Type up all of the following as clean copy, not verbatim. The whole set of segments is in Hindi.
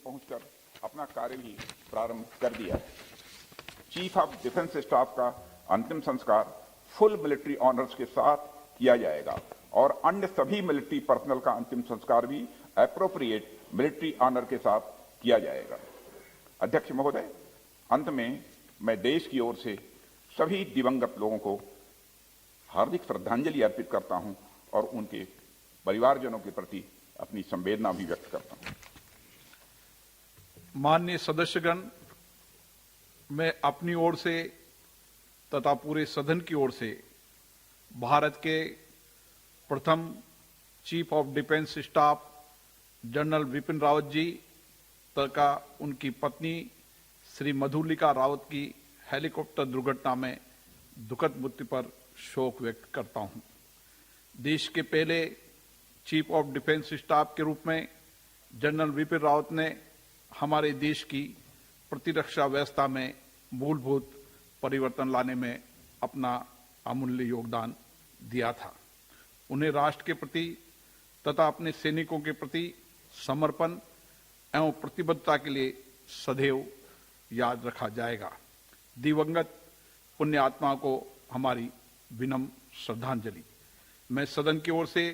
पहुंचकर अपना कार्य भी प्रारंभ कर दिया है। चीफ ऑफ डिफेंस स्टाफ का अंतिम संस्कार फुल मिलिट्री ऑनर्स के साथ किया जाएगा और अन्य सभी मिलिट्री पर्सनल का अंतिम संस्कार भी एप्रोप्रिएट मिलिट्री ऑनर के साथ किया जाएगा। अध्यक्ष महोदय, अंत में मैं देश की ओर से सभी दिवंगत लोगों को हार्दिक श्रद्धांजलि अर्पित करता हूं और उनके परिवारजनों के प्रति अपनी संवेदना भी व्यक्त करता हूं। माननीय सदस्यगण, मैं अपनी ओर से तथा पूरे सदन की ओर से भारत के प्रथम chief of defence staff general Vipin Rawat ji तथा उनकी पत्नी श्री मधुलिका रावत की हेलीकॉप्टर दुर्घटना में दुखद मृत्यु पर शोक व्यक्त करता हूं। देश के पहले चीफ ऑफ डिफेंस स्टाफ के रूप में जनरल विपिन रावत ने हमारे देश की प्रतिरक्षा व्यवस्था में मूलभूत परिवर्तन लाने में अपना अमूल्य योगदान दिया था। उन्हें राष्ट्र के प्रति तथा अपने सैनिकों के प्रति समर्पण एवं प्रतिबद्धता के लिए सदैव याद रखा जाएगा। दिवंगत पुण्य आत्मा को हमारी विनम्र श्रद्धांजलि। मैं सदन की ओर से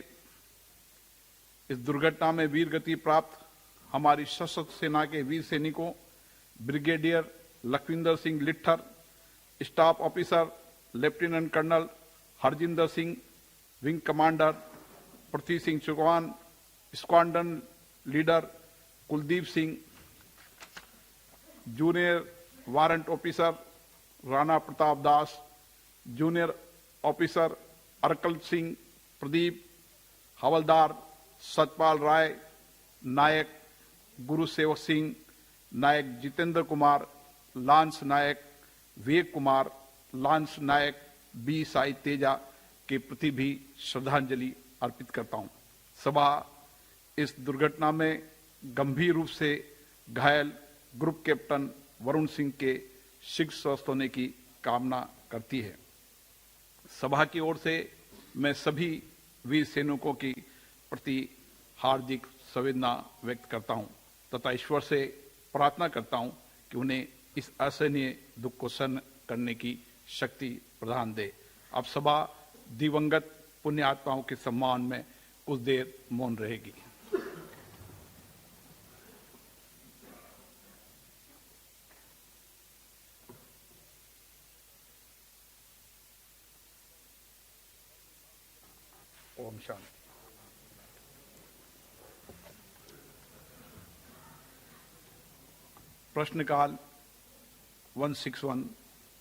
इस दुर्घटना में वीर गति प्राप्त हमारी सशस्त्र सेना के वीर सैनिकों brigadier Lakhwinder Singh Lidder, staff officer lieutenant colonel Harjinder Singh, wing commander Prithvi Singh Chauhan, squadron leader Kuldeep Singh, junior warrant officer Rana Pratap Das, junior officer Arakkal Singh Pradeep, havildar Satpal Rai, Naik Guru Sewak Singh, Naik Jitendra Kumar, lance Naik Vivek Kumar, lance Naik B Sai Teja के प्रति भी श्रद्धांजलि अर्पित करता हूं। सभा इस दुर्घटना में गंभीर रूप से घायल ग्रुप कैप्टन वरुण सिंह के शीघ्र स्वस्थ होने की कामना करती है। सभा की ओर से मैं सभी वीर सैनिकों की प्रति हार्दिक संवेदना व्यक्त करता हूं तथा ईश्वर से प्रार्थना करता हूं कि उन्हें इस असहनीय दुख को सहन करने की शक्ति प्रदान दे। अब सभा दिवंगत पुण्य आत्माओं के सम्मान में कुछ देर मौन रहेगी। ओम शांति। प्रश्नकाल 161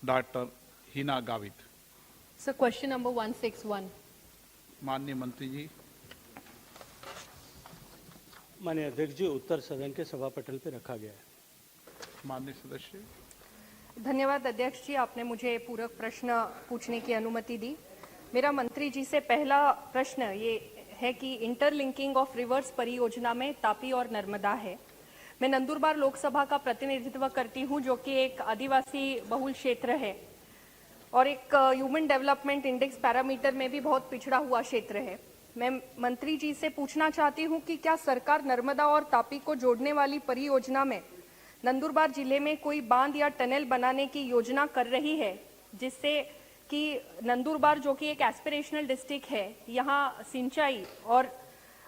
doctor Hina Gavit. Sir, question number 161। माननीय मंत्री जी। माननीय अध्यक्ष जी, उत्तर सदन के सभा पटल पर रखा गया है। माननीय सदस्य। धन्यवाद अध्यक्ष जी, आपने मुझे पूरक प्रश्न पूछने की अनुमति दी। मेरा मंत्री जी से पहला प्रश्न ये है कि इंटरलिंकिंग ऑफ रिवर्स परियोजना में तापी और नर्मदा है। मैं नंदुरबार लोकसभा का प्रतिनिधित्व करती हूं, जो कि एक आदिवासी बहुल क्षेत्र है और एक ह्यूमन डेवलपमेंट इंडेक्स पैरामीटर में भी बहुत पिछड़ा हुआ क्षेत्र है। मैं मंत्री जी से पूछना चाहती हूं कि क्या सरकार नर्मदा और तापी को जोड़ने वाली परियोजना में नंदुरबार जिले में कोई बांध या टनल बनाने की योजना कर रही है, जिससे कि नंदुरबार, जो कि एक एस्पिरेशनल डिस्ट्रिक्ट है, यहाँ सिंचाई और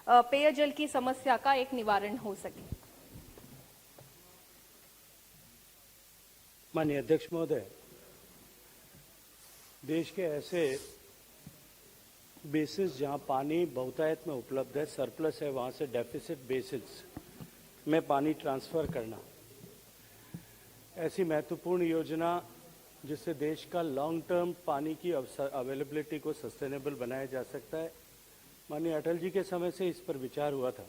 पेयजल की समस्या का एक निवारण हो सके। माननीय अध्यक्ष महोदय, देश के ऐसे बेसिस जहां पानी बहुतायत में उपलब्ध है, सरप्लस है, वहां से डेफिसिट बेसिस में पानी ट्रांसफर करना ऐसी महत्वपूर्ण योजना जिससे देश का लॉन्ग टर्म पानी की अवेलेबिलिटी को सस्टेनेबल बनाया जा सकता है। माननीय अटल जी के समय से इस पर विचार हुआ था।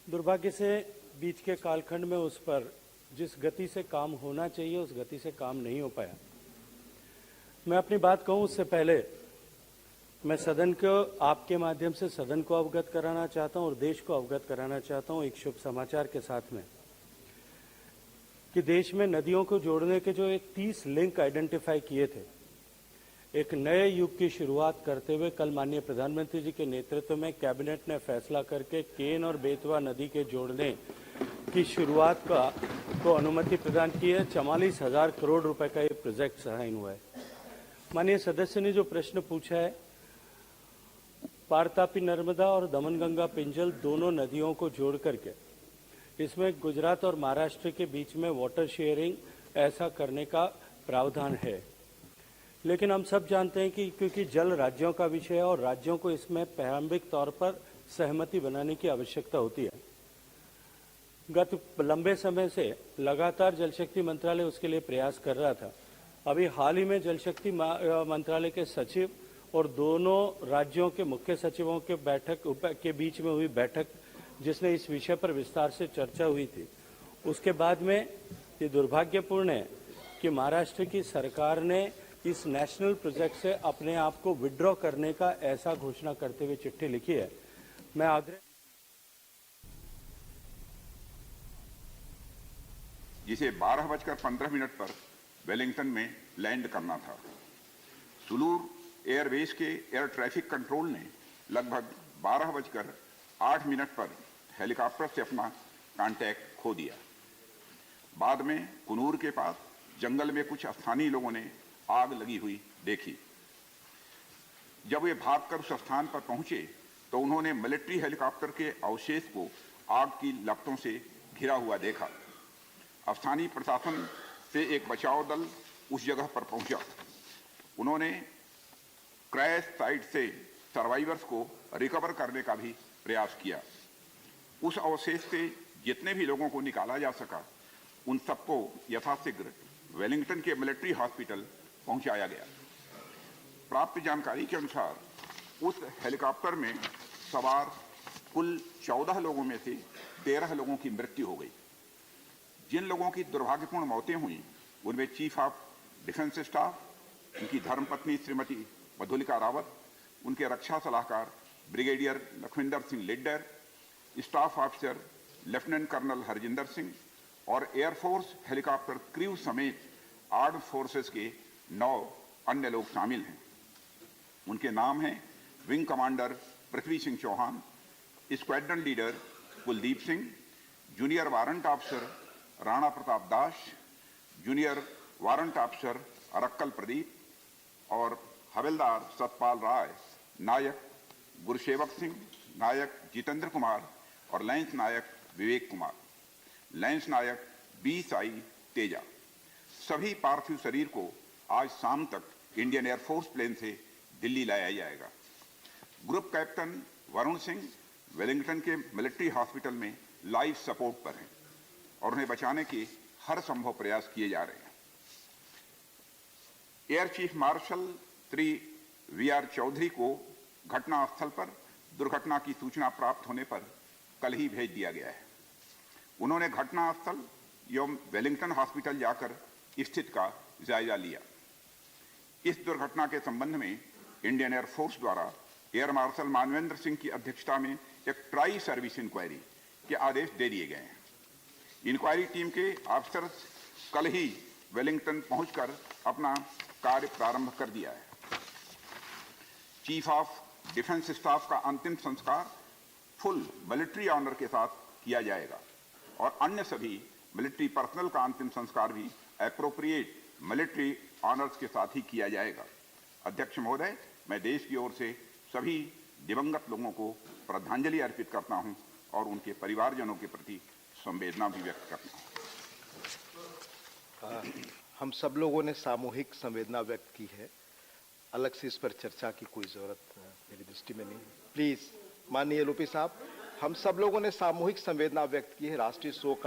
दुर्भाग्य से बीच के कालखंड में उस पर जिस गति से काम होना चाहिए उस गति से काम नहीं हो पाया। मैं अपनी बात कहूं उससे पहले मैं सदन को आपके माध्यम से सदन को अवगत कराना चाहता हूं और देश को अवगत कराना चाहता हूं एक शुभ समाचार के साथ में कि देश में नदियों को जोड़ने के जो 30 लिंक आइडेंटिफाई किए थे, एक नए युग की शुरुआत करते हुए कल माननीय प्रधानमंत्री जी के नेतृत्व में कैबिनेट ने फैसला करके केन और बेतवा नदी के जोड़ने की शुरुआत को अनुमति प्रदान की है। 44,000 करोड़ रुपए का ये प्रोजेक्ट साइन हुआ है। माननीय सदस्य ने जो प्रश्न पूछा है, पारतापी नर्मदा और दमनगंगा पिंजल दोनों नदियों को जोड़ करके इसमें गुजरात और महाराष्ट्र के बीच में वाटर शेयरिंग ऐसा करने का प्रावधान है। लेकिन हम सब जानते हैं कि क्योंकि जल राज्यों का विषय है और राज्यों को इसमें प्रारंभिक तौर पर सहमति बनाने की आवश्यकता होती है। गत लंबे समय से लगातार जल शक्ति मंत्रालय उसके लिए प्रयास कर रहा था। अभी हाल ही में जल शक्ति मंत्रालय के सचिव और दोनों राज्यों के मुख्य सचिवों के के बीच में हुई बैठक, जिसने इस विषय पर विस्तार से चर्चा हुई थी, उसके बाद में ये दुर्भाग्यपूर्ण है कि महाराष्ट्र की सरकार ने इस नेशनल प्रोजेक्ट से अपने आप को विड्रॉ करने का ऐसा घोषणा करते हुए चिट्ठी लिखी है। मैं आग्रह जिसे 12:15 पर वेलिंगटन में लैंड करना था। सुलूर एयरबेस के एयर ट्रैफिक कंट्रोल ने लगभग 12:08 पर हेलीकॉप्टर से अपना कांटेक्ट खो दिया। बाद में कुनूर के पास जंगल में कुछ स्थानीय लोगों ने आग लगी हुई देखी। जब वे भागकर उस स्थान पर पहुंचे तो उन्होंने मिलिट्री हेलीकॉप्टर के अवशेष को आग की लपटों से घिरा हुआ देखा। स्थानीय प्रशासन से एक बचाव दल उस जगह पर पहुंचा। उन्होंने क्रैश साइट से सर्वाइवर्स को रिकवर करने का भी प्रयास किया। उस अवशेष से जितने भी लोगों को निकाला जा सका उन सबको यथाशीघ्र वेलिंगटन के मिलिट्री हॉस्पिटल पहुंचाया गया। प्राप्त जानकारी के अनुसार उस हेलीकॉप्टर में सवार कुल 14 लोगों में से 13 लोगों की मृत्यु हो गई। जिन लोगों की दुर्भाग्यपूर्ण मौतें हुई उनमें चीफ ऑफ डिफेंस स्टाफ, उनकी धर्मपत्नी श्रीमती मधुलिका रावत, उनके रक्षा सलाहकार brigadier Lakhwinder Singh Lidder, staff officer lieutenant colonel Harjinder Singh और एयरफोर्स हेलीकॉप्टर क्रू समेत आर्म्ड फोर्सेस के 9 अन्य लोग शामिल हैं। उनके नाम हैं wing commander Prithvi Singh Chauhan, squadron leader Kuldeep Singh, junior warrant officer Rana Pratap Das, junior warrant officer Arakkal Pradeep और हवलदार सतपाल राय, नायक गुरसेवक सिंह, नायक जितेंद्र कुमार और लैंस नायक विवेक कुमार, लैंस नायक बी साई तेजा। सभी पार्थिव शरीर को आज शाम तक इंडियन एयरफोर्स प्लेन से दिल्ली लाया जाएगा। Group captain Varun Singh Wellington के मिलिट्री हॉस्पिटल में लाइफ सपोर्ट पर हैं और उन्हें बचाने के हर संभव प्रयास किए जा रहे हैं। Air chief marshal Shri VR Chaudhary को घटनास्थल पर दुर्घटना की सूचना प्राप्त होने पर कल ही भेज दिया गया है। उन्होंने घटनास्थल एवं वेलिंगटन हॉस्पिटल जाकर स्थिति का जायजा लिया। इस दुर्घटना के संबंध में इंडियन एयरफोर्स द्वारा एयर मार्शल मानवेंद्र सिंह की अध्यक्षता में एक ट्राई सर्विस इंक्वायरी के आदेश दे दिए गए हैं। इंक्वायरी टीम के अफसर कल ही वेलिंगटन पहुंचकर अपना कार्य प्रारंभ कर दिया है। चीफ ऑफ डिफेंस स्टाफ का अंतिम संस्कार फुल मिलिट्री ऑनर के साथ किया जाएगा और अन्य सभी मिलिट्री पर्सनल का अंतिम संस्कार भी एप्रोप्रिएट मिलिट्री ऑनर्स के साथ ही किया जाएगा। अध्यक्ष महोदय, मैं देश की ओर से सभी दिवंगत लोगों को श्रद्धांजलि अर्पित करता हूं और उनके परिवारजनों के प्रति संवेदना भी व्यक्त करता हूं। हम सब लोगों ने सामूहिक संवेदना व्यक्त की है। अलग से इस पर चर्चा की कोई जरूरत मेरी दृष्टि में नहीं। प्लीज माननीय एलओपी साहब, हम सब लोगों ने सामूहिक संवेदना व्यक्त की है। राष्ट्रीय शोक का